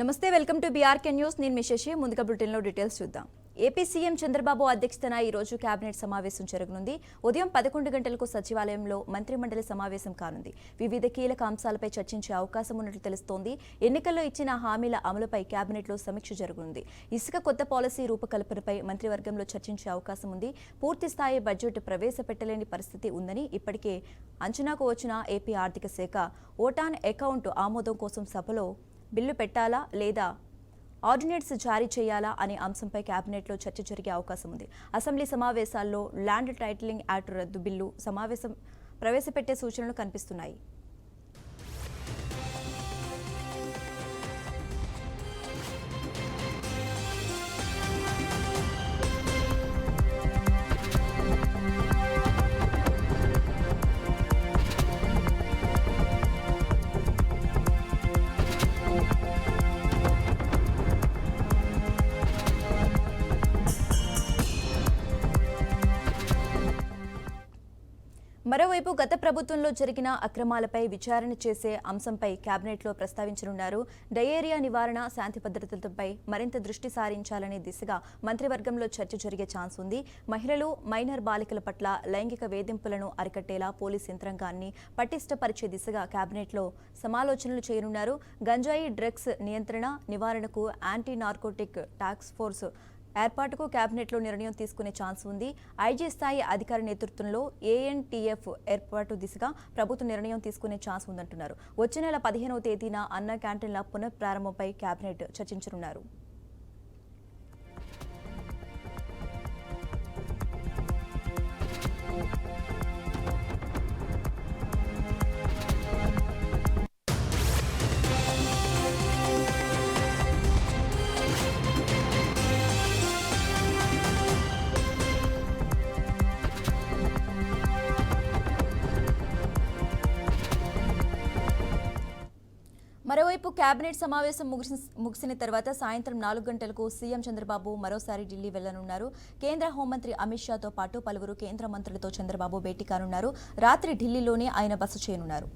నమస్తే, welcome to BRK news. నేను మీ శశి. ముందుగా బులెటిన్లో డీటెయిల్స్ చూద్దాం. ఏపీ సీఎం చంద్రబాబు అధ్యక్షతన ఈ రోజు కేబినెట్ సమావేశం జరగనుంది. ఉదయం 11 గంటలకు సచివాలయంలో మంత్రిమండలి సమావేశం కానుంది. వివిధ కీలక అంశాలపై చర్చించే అవకాశం ఉన్నట్లు తెలుస్తోంది. ఎన్నికల్లో ఇచ్చిన హామీల అమలుపై కేబినెట్లో సమీక్ష జరగనుంది. ఇసుక కొత్త పాలసీ రూపకల్పనపై మంత్రివర్గంలో చర్చించే అవకాశం ఉంది. పూర్తిస్థాయి బడ్జెట్ ప్రవేశపెట్టలేని పరిస్థితి ఉందని ఇప్పటికే అంచనాకు వచ్చిన ఏపీ ఆర్థిక శాఖ ఓటాన్ అకౌంట్ ఆమోదం కోసం సభలో బిల్లు పెట్టాలా లేదా ఆర్డినెన్స్ జారీ చేయాలా అనే అంశంపై కేబినెట్లో చర్చ జరిగే అవకాశం ఉంది. అసెంబ్లీ సమావేశాల్లో ల్యాండ్ టైటిలింగ్ యాక్ట్ రద్దు బిల్లు ప్రవేశపెట్టే సూచనలు కనిపిస్తున్నాయి. మరోవైపు గత ప్రభుత్వంలో జరిగిన అక్రమాలపై విచారణ చేసే అంశంపై కేబినెట్లో ప్రస్తావించనున్నారు. డయేరియా నివారణ, శాంతి భద్రతలపై మరింత దృష్టి సారించాలనే దిశగా మంత్రివర్గంలో చర్చ జరిగే ఛాన్స్ ఉంది. మహిళలు, మైనర్ బాలికల పట్ల లైంగిక వేధింపులను అరికట్టేలా పోలీస్ యంత్రాంగాన్ని పటిష్టపరిచే దిశగా కేబినెట్లో సమాలోచనలు చేయనున్నారు. గంజాయి, డ్రగ్స్ నియంత్రణ, నివారణకు యాంటీ నార్కోటిక్ టాస్క్ ఫోర్స్ ఏర్పాటుకు కేబినెట్లో నిర్ణయం తీసుకునే ఛాన్స్ ఉంది. ఐజీ స్థాయి అధికారి నేతృత్వంలో ఏఎన్టీఎఫ్ ఏర్పాటు దిశగా ప్రభుత్వం నిర్ణయం తీసుకునే ఛాన్స్ ఉందంటున్నారు. వచ్చే నెల 15వ తేదీన అన్న క్యాంటీన్ల పునఃప్రారంభంపై కేబినెట్ చర్చించనున్నారు. మరోవైపు కేబినెట్ సమావేశం ముగిసిన తర్వాత సాయంత్రం 4 గంటలకు సీఎం చంద్రబాబు మరోసారి ఢిల్లీ వెళ్లనున్నారు. కేంద్ర హోంమంత్రి అమిత్ షాతో పాటు పలువురు కేంద్ర మంత్రులతో చంద్రబాబు భేటీ కానున్నారు. రాత్రి ఢిల్లీలోనే ఆయన బస చేయనున్నారు.